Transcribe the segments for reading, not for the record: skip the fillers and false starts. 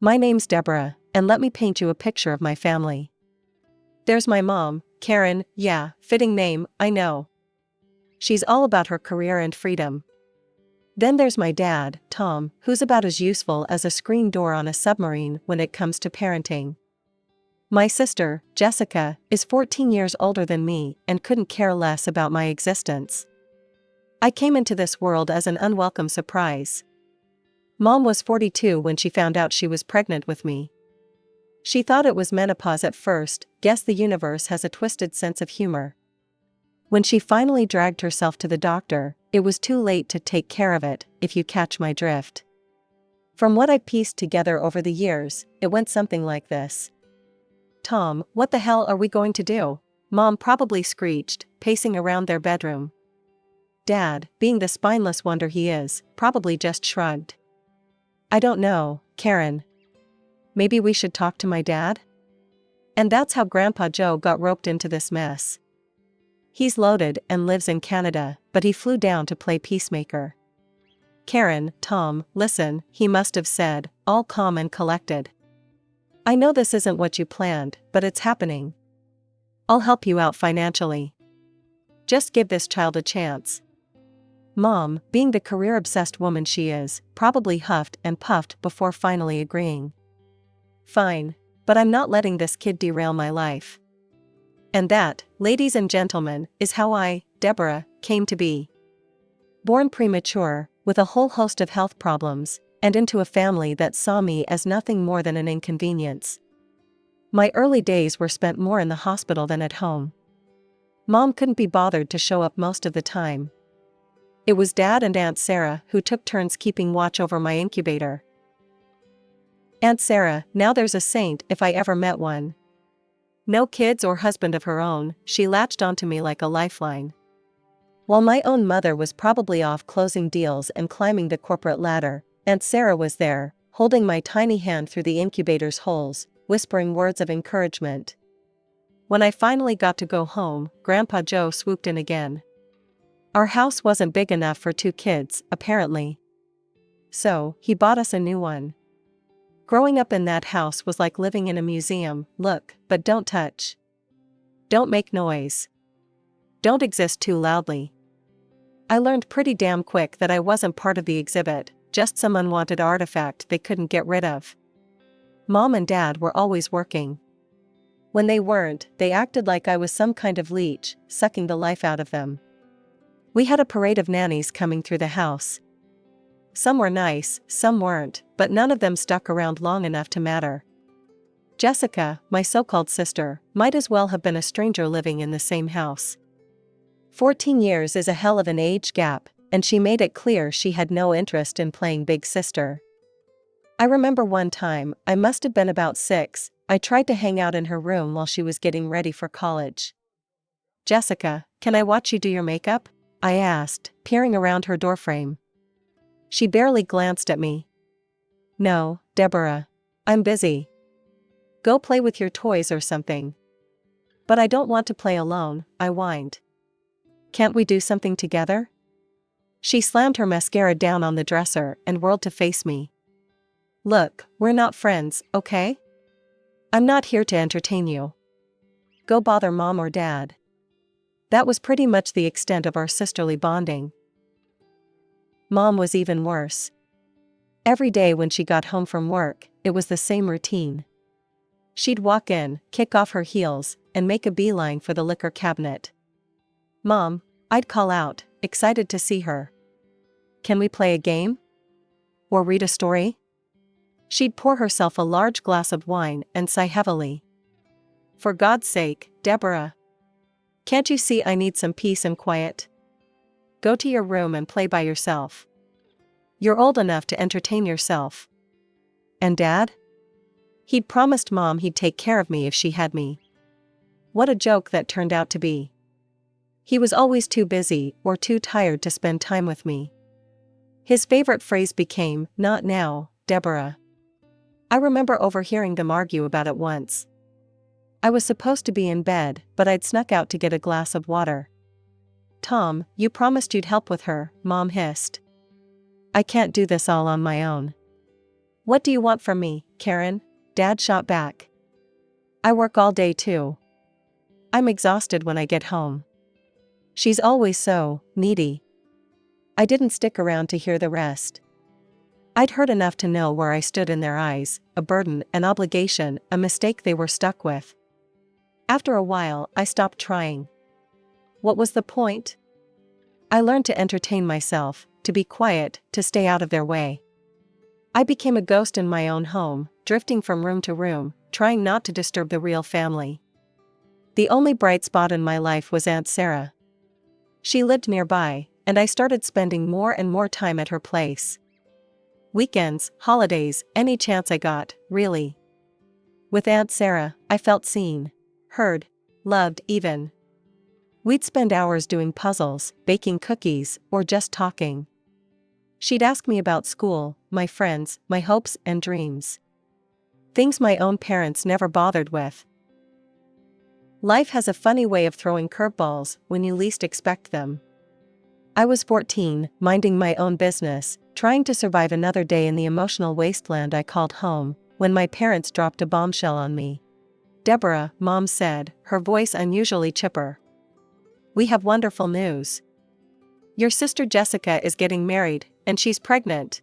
My name's Deborah, and let me paint you a picture of my family. There's my mom, Karen, yeah, fitting name, I know. She's all about her career and freedom. Then there's my dad, Tom, who's about as useful as a screen door on a submarine when it comes to parenting. My sister, Jessica, is 14 years older than me and couldn't care less about my existence. I came into this world as an unwelcome surprise. Mom was 42 when she found out she was pregnant with me. She thought it was menopause at first. Guess the universe has a twisted sense of humor. When she finally dragged herself to the doctor, it was too late to take care of it, if you catch my drift. From what I pieced together over the years, it went something like this. Tom, what the hell are we going to do? Mom probably screeched, pacing around their bedroom. Dad, being the spineless wonder he is, probably just shrugged. I don't know, Karen. Maybe we should talk to my dad? And that's how Grandpa Joe got roped into this mess. He's loaded and lives in Canada, but he flew down to play peacemaker. Karen, Tom, listen, he must have said, all calm and collected. I know this isn't what you planned, but it's happening. I'll help you out financially. Just give this child a chance. Mom, being the career-obsessed woman she is, probably huffed and puffed before finally agreeing. Fine, but I'm not letting this kid derail my life. And that, ladies and gentlemen, is how I, Deborah, came to be. Born premature, with a whole host of health problems, and into a family that saw me as nothing more than an inconvenience. My early days were spent more in the hospital than at home. Mom couldn't be bothered to show up most of the time. It was Dad and Aunt Sarah who took turns keeping watch over my incubator. Aunt Sarah, now there's a saint if I ever met one. No kids or husband of her own, she latched onto me like a lifeline. While my own mother was probably off closing deals and climbing the corporate ladder, Aunt Sarah was there, holding my tiny hand through the incubator's holes, whispering words of encouragement. When I finally got to go home, Grandpa Joe swooped in again. Our house wasn't big enough for 2 kids, apparently. So, he bought us a new one. Growing up in that house was like living in a museum. Look, but don't touch. Don't make noise. Don't exist too loudly. I learned pretty damn quick that I wasn't part of the exhibit, just some unwanted artifact they couldn't get rid of. Mom and Dad were always working. When they weren't, they acted like I was some kind of leech, sucking the life out of them. We had a parade of nannies coming through the house. Some were nice, some weren't, but none of them stuck around long enough to matter. Jessica, my so-called sister, might as well have been a stranger living in the same house. 14 years is a hell of an age gap, and she made it clear she had no interest in playing big sister. I remember one time, I must have been about 6, I tried to hang out in her room while she was getting ready for college. Jessica, can I watch you do your makeup? I asked, peering around her doorframe. She barely glanced at me. No, Deborah. I'm busy. Go play with your toys or something. But I don't want to play alone, I whined. Can't we do something together? She slammed her mascara down on the dresser and whirled to face me. Look, we're not friends, okay? I'm not here to entertain you. Go bother Mom or Dad. That was pretty much the extent of our sisterly bonding. Mom was even worse. Every day when she got home from work, it was the same routine. She'd walk in, kick off her heels, and make a beeline for the liquor cabinet. Mom, I'd call out, excited to see her. Can we play a game? Or read a story? She'd pour herself a large glass of wine and sigh heavily. For God's sake, Deborah. Can't you see I need some peace and quiet? Go to your room and play by yourself. You're old enough to entertain yourself. And Dad? He'd promised Mom he'd take care of me if she had me. What a joke that turned out to be. He was always too busy or too tired to spend time with me. His favorite phrase became, "Not now, Deborah." I remember overhearing them argue about it once. I was supposed to be in bed, but I'd snuck out to get a glass of water. Tom, you promised you'd help with her, Mom hissed. I can't do this all on my own. What do you want from me, Karen," Dad shot back. "I work all day too. I'm exhausted when I get home." "She's always so needy." I didn't stick around to hear the rest. I'd heard enough to know where I stood in their eyes, a burden, an obligation, a mistake they were stuck with. After a while, I stopped trying. What was the point? I learned to entertain myself, to be quiet, to stay out of their way. I became a ghost in my own home, drifting from room to room, trying not to disturb the real family. The only bright spot in my life was Aunt Sarah. She lived nearby, and I started spending more and more time at her place. Weekends, holidays, any chance I got, really. With Aunt Sarah, I felt seen, heard, loved even. We'd spend hours doing puzzles, baking cookies, or just talking. She'd ask me about school, my friends, my hopes and dreams. Things my own parents never bothered with. Life has a funny way of throwing curveballs when you least expect them. I was 14, minding my own business, trying to survive another day in the emotional wasteland I called home, when my parents dropped a bombshell on me. "Deborah," Mom said, her voice unusually chipper. "We have wonderful news. Your sister Jessica is getting married, and she's pregnant."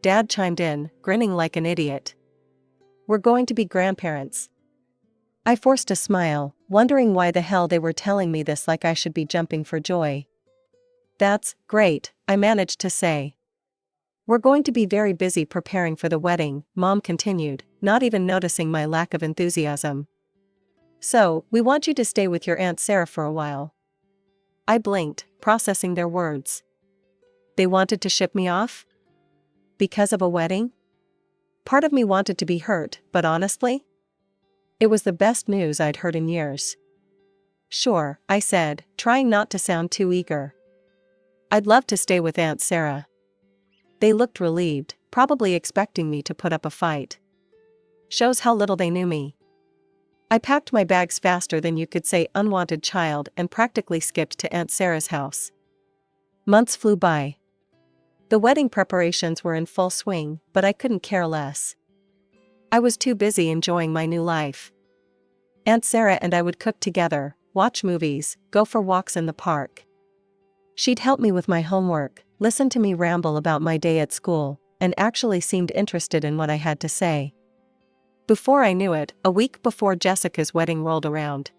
Dad chimed in, grinning like an idiot. "We're going to be grandparents." I forced a smile, wondering why the hell they were telling me this like I should be jumping for joy. "That's great," I managed to say. "We're going to be very busy preparing for the wedding," Mom continued, not even noticing my lack of enthusiasm. "So, we want you to stay with your Aunt Sarah for a while." I blinked, processing their words. They wanted to ship me off? Because of a wedding? Part of me wanted to be hurt, but honestly, it was the best news I'd heard in years. "Sure," I said, trying not to sound too eager. "I'd love to stay with Aunt Sarah." They looked relieved, probably expecting me to put up a fight. Shows how little they knew me. I packed my bags faster than you could say unwanted child and practically skipped to Aunt Sarah's house. Months flew by. The wedding preparations were in full swing, but I couldn't care less. I was too busy enjoying my new life. Aunt Sarah and I would cook together, watch movies, go for walks in the park. She'd help me with my homework, listen to me ramble about my day at school, and actually seemed interested in what I had to say. Before I knew it, a week before Jessica's wedding rolled around.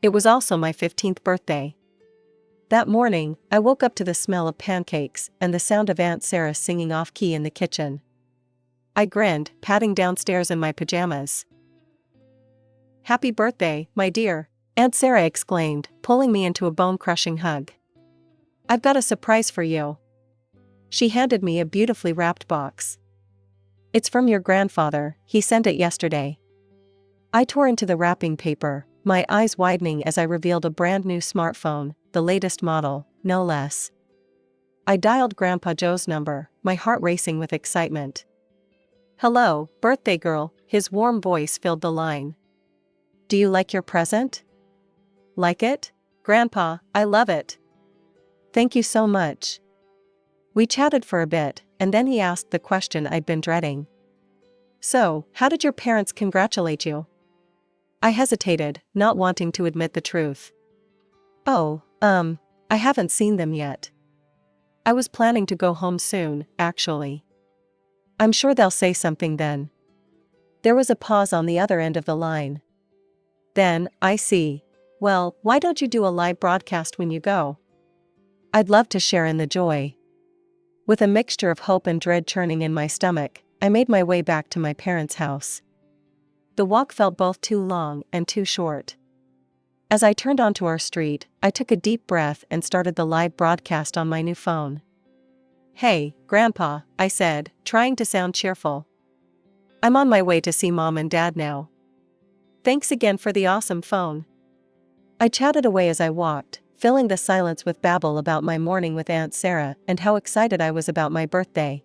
It was also my 15th birthday. That morning, I woke up to the smell of pancakes and the sound of Aunt Sarah singing off-key in the kitchen. I grinned, padding downstairs in my pajamas. "Happy birthday, my dear," Aunt Sarah exclaimed, pulling me into a bone-crushing hug. "I've got a surprise for you." She handed me a beautifully wrapped box. "It's from your grandfather, he sent it yesterday." I tore into the wrapping paper, my eyes widening as I revealed a brand new smartphone, the latest model, no less. I dialed Grandpa Joe's number, my heart racing with excitement. "Hello, birthday girl," his warm voice filled the line. "Do you like your present?" "Like it? Grandpa, I love it." "Thank you so much." We chatted for a bit, and then he asked the question I'd been dreading. "So, how did your parents congratulate you?" I hesitated, not wanting to admit the truth. "Oh, I haven't seen them yet. I was planning to go home soon, actually. I'm sure they'll say something then." There was a pause on the other end of the line. Then, "I see. Well, why don't you do a live broadcast when you go? I'd love to share in the joy." With a mixture of hope and dread churning in my stomach, I made my way back to my parents' house. The walk felt both too long and too short. As I turned onto our street, I took a deep breath and started the live broadcast on my new phone. "Hey, Grandpa," I said, trying to sound cheerful. "I'm on my way to see Mom and Dad now. Thanks again for the awesome phone." I chatted away as I walked, filling the silence with babble about my morning with Aunt Sarah and how excited I was about my birthday.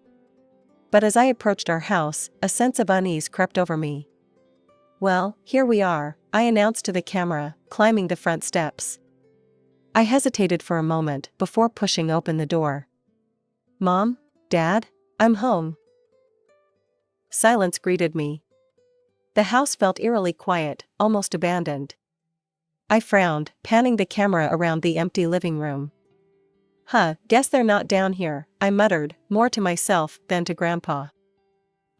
But as I approached our house, a sense of unease crept over me. "Well, here we are," I announced to the camera, climbing the front steps. I hesitated for a moment before pushing open the door. "Mom? Dad? I'm home." Silence greeted me. The house felt eerily quiet, almost abandoned. I frowned, panning the camera around the empty living room. Guess they're not down here, I muttered, more to myself than to Grandpa.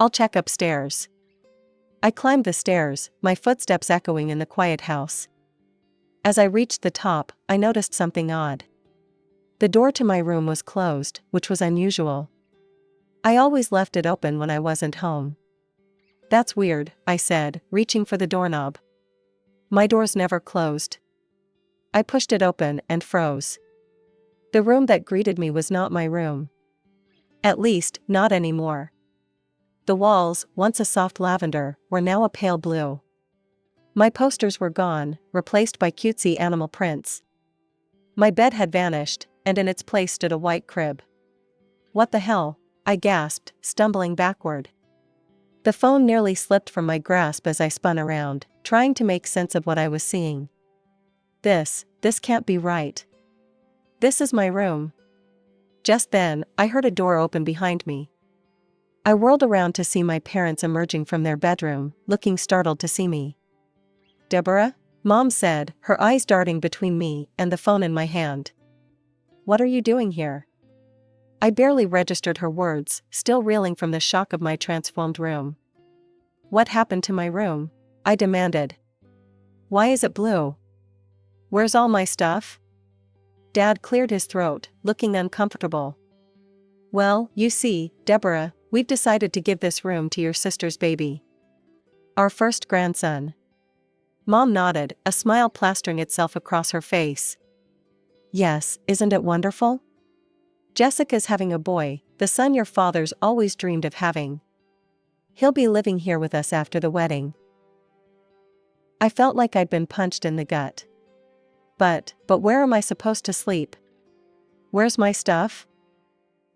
I'll check upstairs. I climbed the stairs, my footsteps echoing in the quiet house. As I reached the top, I noticed something odd. The door to my room was closed, which was unusual. I always left it open when I wasn't home. That's weird, I said, reaching for the doorknob. My door's never closed. I pushed it open and froze. The room that greeted me was not my room. At least, not anymore. The walls, once a soft lavender, were now a pale blue. My posters were gone, replaced by cutesy animal prints. My bed had vanished, and in its place stood a white crib. What the hell? I gasped, stumbling backward. The phone nearly slipped from my grasp as I spun around, trying to make sense of what I was seeing. This can't be right. This is my room. Just then, I heard a door open behind me. I whirled around to see my parents emerging from their bedroom, looking startled to see me. Deborah? Mom said, her eyes darting between me and the phone in my hand. What are you doing here? I barely registered her words, still reeling from the shock of my transformed room. What happened to my room? I demanded. Why is it blue? Where's all my stuff? Dad cleared his throat, looking uncomfortable. Well, you see, Deborah, we've decided to give this room to your sister's baby. Our first grandson. Mom nodded, a smile plastering itself across her face. Yes, isn't it wonderful? Jessica's having a boy, the son your father's always dreamed of having. He'll be living here with us after the wedding. I felt like I'd been punched in the gut. But where am I supposed to sleep? Where's my stuff?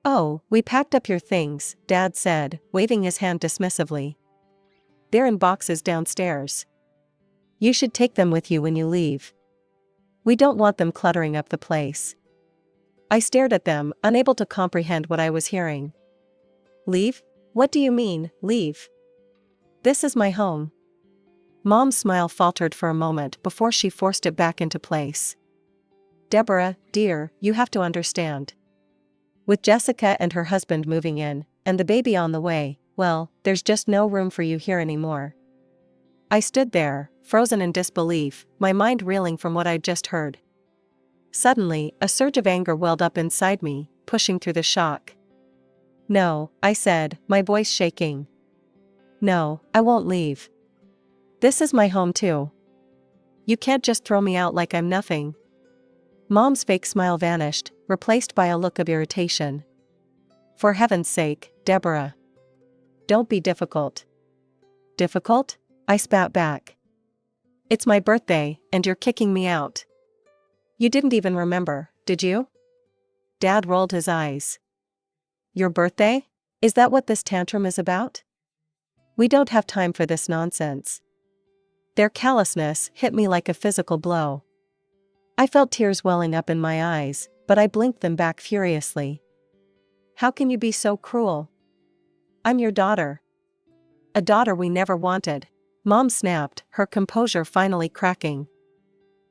Oh, we packed up your things, Dad said, waving his hand dismissively. They're in boxes downstairs. You should take them with you when you leave. We don't want them cluttering up the place. I stared at them, unable to comprehend what I was hearing. Leave? What do you mean, leave? This is my home. Mom's smile faltered for a moment before she forced it back into place. Deborah, dear, you have to understand. With Jessica and her husband moving in, and the baby on the way, well, there's just no room for you here anymore. I stood there, frozen in disbelief, my mind reeling from what I'd just heard. Suddenly, a surge of anger welled up inside me, pushing through the shock. No, I said, my voice shaking. No, I won't leave. This is my home too. You can't just throw me out like I'm nothing. Mom's fake smile vanished, replaced by a look of irritation. For heaven's sake, Deborah. Don't be difficult. Difficult? I spat back. It's my birthday, and you're kicking me out. You didn't even remember, did you? Dad rolled his eyes. Your birthday? Is that what this tantrum is about? We don't have time for this nonsense. Their callousness hit me like a physical blow. I felt tears welling up in my eyes, but I blinked them back furiously. How can you be so cruel? I'm your daughter. A daughter we never wanted. Mom snapped, her composure finally cracking.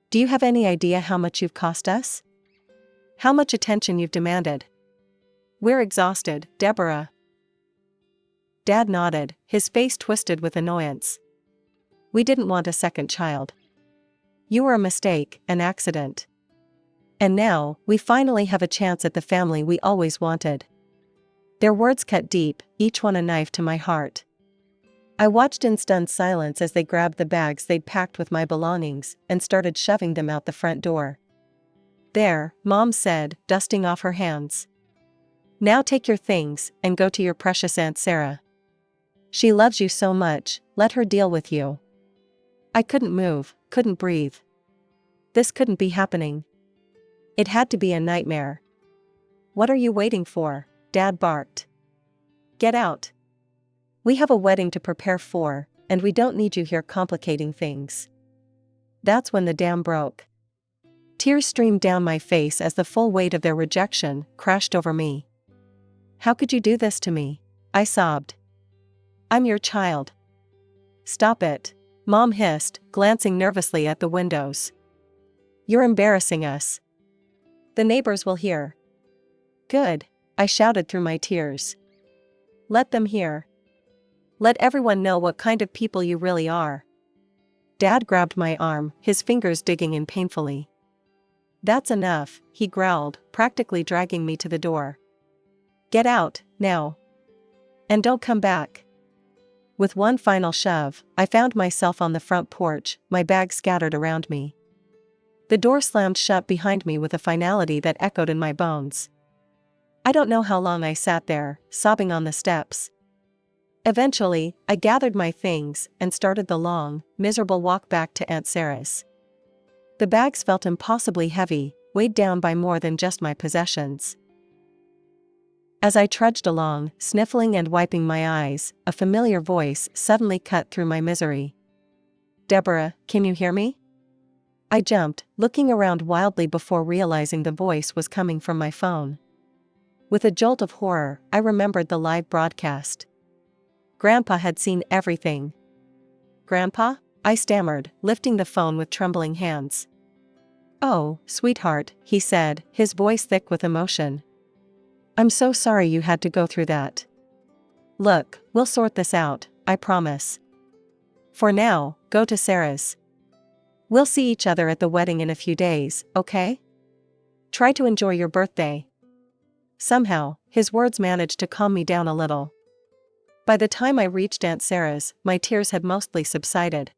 Do you have any idea how much you've cost us? How much attention you've demanded? We're exhausted, Deborah. Dad nodded, his face twisted with annoyance. We didn't want a second child. You were a mistake, an accident. And now, we finally have a chance at the family we always wanted. Their words cut deep, each one a knife to my heart. I watched in stunned silence as they grabbed the bags they'd packed with my belongings and started shoving them out the front door. There, Mom said, dusting off her hands. Now take your things and go to your precious Aunt Sarah. She loves you so much, let her deal with you. I couldn't move, couldn't breathe. This couldn't be happening. It had to be a nightmare. What are you waiting for? Dad barked. Get out. We have a wedding to prepare for, and we don't need you here complicating things. That's when the dam broke. Tears streamed down my face as the full weight of their rejection crashed over me. How could you do this to me? I sobbed. I'm your child. Stop it, Mom hissed, glancing nervously at the windows. You're embarrassing us. The neighbors will hear. Good, I shouted through my tears. Let them hear. Let everyone know what kind of people you really are. Dad grabbed my arm, his fingers digging in painfully. That's enough, he growled, practically dragging me to the door. Get out, now. And don't come back. With one final shove, I found myself on the front porch, my bags scattered around me. The door slammed shut behind me with a finality that echoed in my bones. I don't know how long I sat there, sobbing on the steps. Eventually, I gathered my things and started the long, miserable walk back to Aunt Sarah's. The bags felt impossibly heavy, weighed down by more than just my possessions. As I trudged along, sniffling and wiping my eyes, a familiar voice suddenly cut through my misery. Deborah, can you hear me? I jumped, looking around wildly before realizing the voice was coming from my phone. With a jolt of horror, I remembered the live broadcast. Grandpa had seen everything. Grandpa? I stammered, lifting the phone with trembling hands. Oh, sweetheart, he said, his voice thick with emotion. I'm so sorry you had to go through that. Look, we'll sort this out, I promise. For now, go to Sarah's. We'll see each other at the wedding in a few days, okay? Try to enjoy your birthday. Somehow, his words managed to calm me down a little. By the time I reached Aunt Sarah's, my tears had mostly subsided.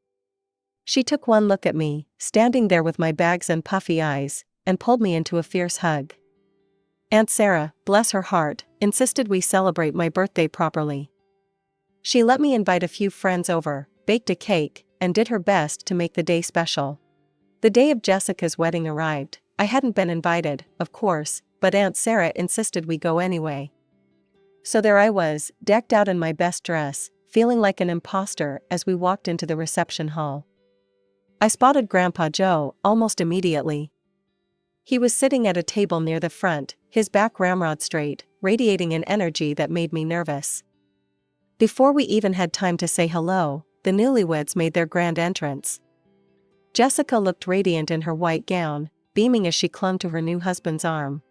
She took one look at me, standing there with my bags and puffy eyes, and pulled me into a fierce hug. Aunt Sarah, bless her heart, insisted we celebrate my birthday properly. She let me invite a few friends over, baked a cake, and did her best to make the day special. The day of Jessica's wedding arrived. I hadn't been invited, of course, but Aunt Sarah insisted we go anyway. So there I was, decked out in my best dress, feeling like an imposter as we walked into the reception hall. I spotted Grandpa Joe almost immediately. He was sitting at a table near the front, his back ramrod straight, radiating an energy that made me nervous. Before we even had time to say hello, the newlyweds made their grand entrance. Jessica looked radiant in her white gown, beaming as she clung to her new husband's arm.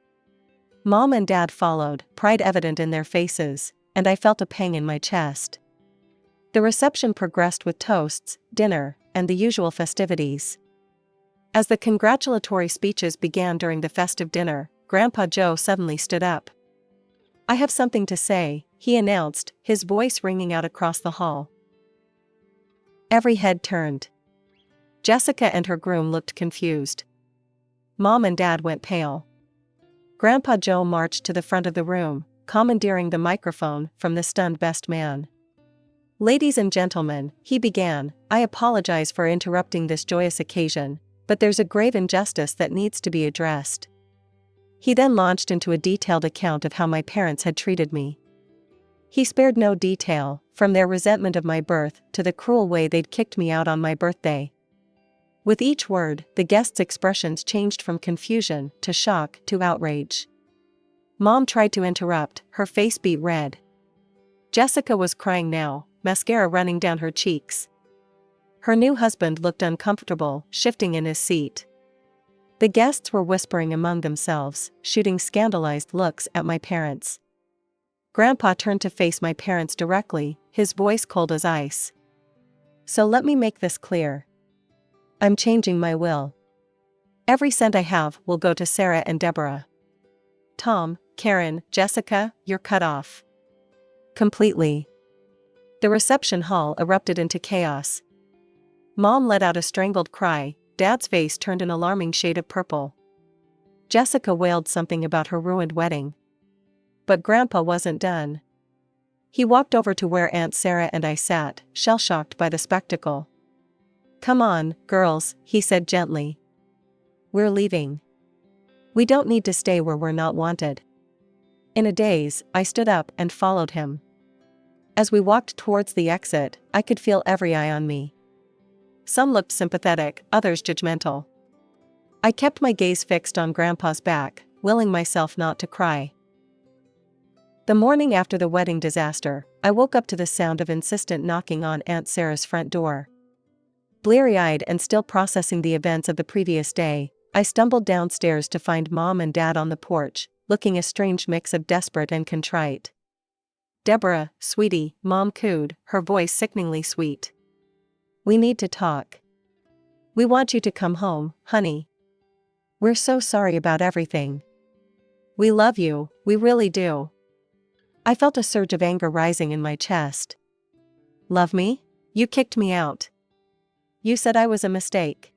Mom and Dad followed, pride evident in their faces, and I felt a pang in my chest. The reception progressed with toasts, dinner, and the usual festivities. As the congratulatory speeches began during the festive dinner, Grandpa Joe suddenly stood up. I have something to say, he announced, his voice ringing out across the hall. Every head turned. Jessica and her groom looked confused. Mom and Dad went pale. Grandpa Joe marched to the front of the room, commandeering the microphone from the stunned best man. Ladies and gentlemen, he began, I apologize for interrupting this joyous occasion, but there's a grave injustice that needs to be addressed. He then launched into a detailed account of how my parents had treated me. He spared no detail, from their resentment of my birth to the cruel way they'd kicked me out on my birthday. With each word, the guests' expressions changed from confusion to shock to outrage. Mom tried to interrupt, her face beat red. Jessica was crying now, mascara running down her cheeks. Her new husband looked uncomfortable, shifting in his seat. The guests were whispering among themselves, shooting scandalized looks at my parents. Grandpa turned to face my parents directly, his voice cold as ice. So let me make this clear. I'm changing my will. Every cent I have will go to Sarah and Deborah. Tom, Karen, Jessica, you're cut off. Completely. The reception hall erupted into chaos. Mom let out a strangled cry, Dad's face turned an alarming shade of purple. Jessica wailed something about her ruined wedding. But Grandpa wasn't done. He walked over to where Aunt Sarah and I sat, shell-shocked by the spectacle. Come on, girls, he said gently. We're leaving. We don't need to stay where we're not wanted. In a daze, I stood up and followed him. As we walked towards the exit, I could feel every eye on me. Some looked sympathetic, others judgmental. I kept my gaze fixed on Grandpa's back, willing myself not to cry. The morning after the wedding disaster, I woke up to the sound of insistent knocking on Aunt Sarah's front door. Bleary-eyed and still processing the events of the previous day, I stumbled downstairs to find Mom and Dad on the porch, looking a strange mix of desperate and contrite. "Deborah, sweetie," Mom cooed, her voice sickeningly sweet. "We need to talk. We want you to come home, honey. We're so sorry about everything. We love you, we really do." I felt a surge of anger rising in my chest. "Love me? You kicked me out. You said I was a mistake."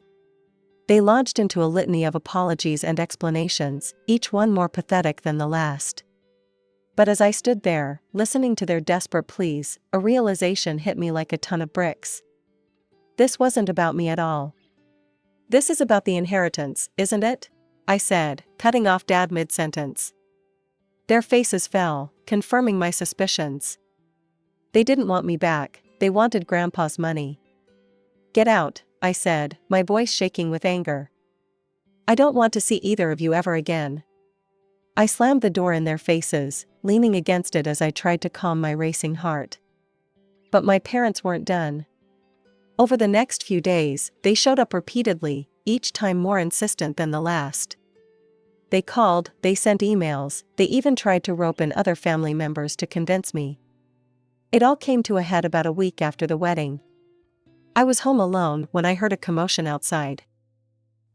They launched into a litany of apologies and explanations, each one more pathetic than the last. But as I stood there, listening to their desperate pleas, a realization hit me like a ton of bricks. This wasn't about me at all. "This is about the inheritance, isn't it?" I said, cutting off Dad mid-sentence. Their faces fell, confirming my suspicions. They didn't want me back, they wanted Grandpa's money. "Get out," I said, my voice shaking with anger. "I don't want to see either of you ever again." I slammed the door in their faces, leaning against it as I tried to calm my racing heart. But my parents weren't done. Over the next few days, they showed up repeatedly, each time more insistent than the last. They called, they sent emails, they even tried to rope in other family members to convince me. It all came to a head about a week after the wedding. I was home alone when I heard a commotion outside.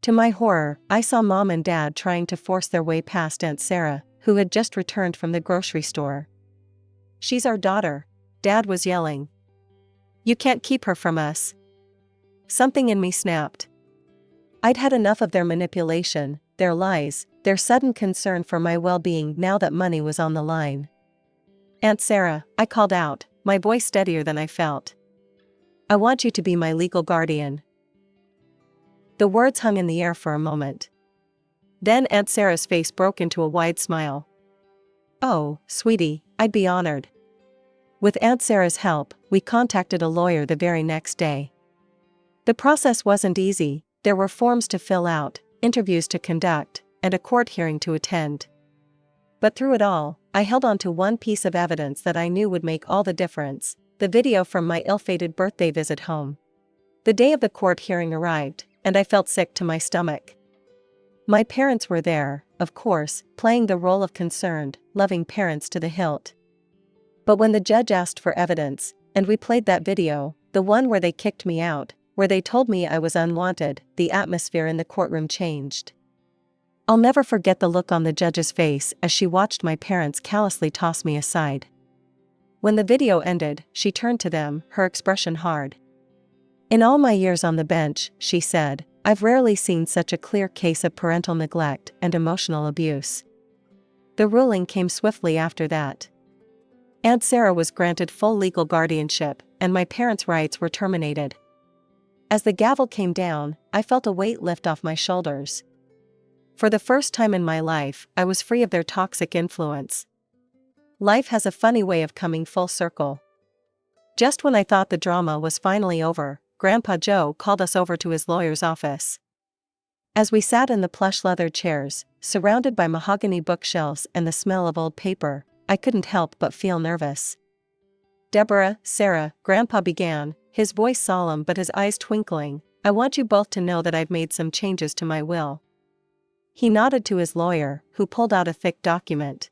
To my horror, I saw Mom and Dad trying to force their way past Aunt Sarah, who had just returned from the grocery store. "She's our daughter," Dad was yelling. "You can't keep her from us." Something in me snapped. I'd had enough of their manipulation, their lies, their sudden concern for my well-being now that money was on the line. "Aunt Sarah," I called out, my voice steadier than I felt. "I want you to be my legal guardian." The words hung in the air for a moment. Then Aunt Sarah's face broke into a wide smile. "Oh, sweetie, I'd be honored." With Aunt Sarah's help, we contacted a lawyer the very next day. The process wasn't easy, there were forms to fill out, interviews to conduct, and a court hearing to attend. But through it all, I held on to one piece of evidence that I knew would make all the difference: the video from my ill-fated birthday visit home. The day of the court hearing arrived, and I felt sick to my stomach. My parents were there, of course, playing the role of concerned, loving parents to the hilt. But when the judge asked for evidence, and we played that video, the one where they kicked me out, where they told me I was unwanted, the atmosphere in the courtroom changed. I'll never forget the look on the judge's face as she watched my parents callously toss me aside. When the video ended, she turned to them, her expression hard. "In all my years on the bench," she said, "I've rarely seen such a clear case of parental neglect and emotional abuse." The ruling came swiftly after that. Aunt Sarah was granted full legal guardianship, and my parents' rights were terminated. As the gavel came down, I felt a weight lift off my shoulders. For the first time in my life, I was free of their toxic influence. Life has a funny way of coming full circle. Just when I thought the drama was finally over, Grandpa Joe called us over to his lawyer's office. As we sat in the plush leather chairs, surrounded by mahogany bookshelves and the smell of old paper, I couldn't help but feel nervous. "Deborah, Sarah," Grandpa began, his voice solemn but his eyes twinkling, "I want you both to know that I've made some changes to my will." He nodded to his lawyer, who pulled out a thick document.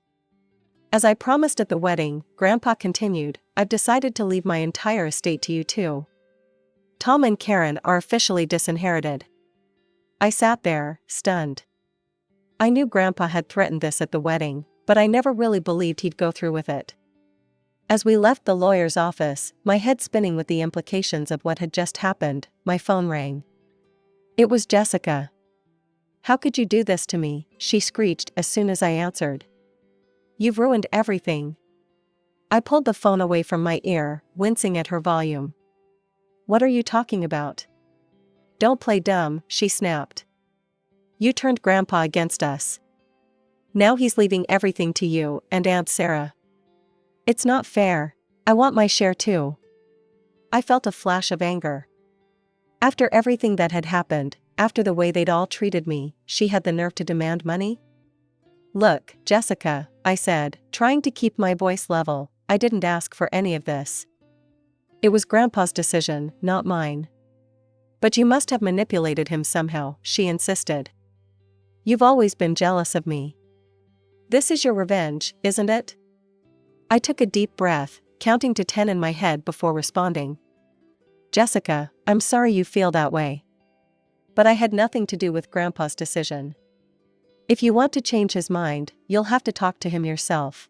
"As I promised at the wedding," Grandpa continued, "I've decided to leave my entire estate to you two. Tom and Karen are officially disinherited." I sat there, stunned. I knew Grandpa had threatened this at the wedding, but I never really believed he'd go through with it. As we left the lawyer's office, my head spinning with the implications of what had just happened, my phone rang. It was Jessica. "How could you do this to me?" she screeched as soon as I answered. "You've ruined everything." I pulled the phone away from my ear, wincing at her volume. "What are you talking about?" "Don't play dumb," she snapped. "You turned Grandpa against us. Now he's leaving everything to you and Aunt Sarah. It's not fair. I want my share too." I felt a flash of anger. After everything that had happened, after the way they'd all treated me, she had the nerve to demand money? Look, Jessica, I said, trying to keep my voice level, I didn't ask for any of this. It was Grandpa's decision, not mine. But you must have manipulated him somehow, she insisted. You've always been jealous of me. This is your revenge, isn't it? I took a deep breath, counting to 10 in my head before responding. Jessica, I'm sorry you feel that way. But I had nothing to do with Grandpa's decision. If you want to change his mind, you'll have to talk to him yourself.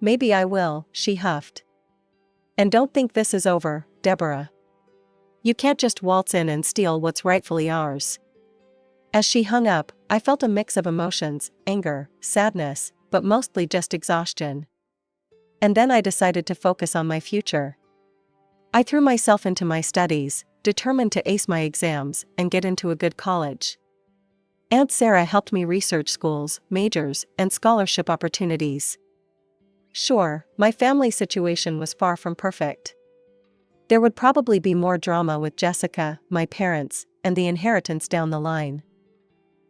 Maybe I will, she huffed. And don't think this is over, Deborah. You can't just waltz in and steal what's rightfully ours. As she hung up, I felt a mix of emotions, anger, sadness, but mostly just exhaustion. And then I decided to focus on my future. I threw myself into my studies, determined to ace my exams and get into a good college. Aunt Sarah helped me research schools, majors, and scholarship opportunities. Sure, my family situation was far from perfect. There would probably be more drama with Jessica, my parents, and the inheritance down the line.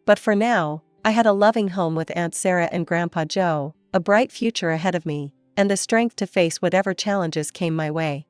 But for now, I had a loving home with Aunt Sarah and Grandpa Joe, a bright future ahead of me, and the strength to face whatever challenges came my way.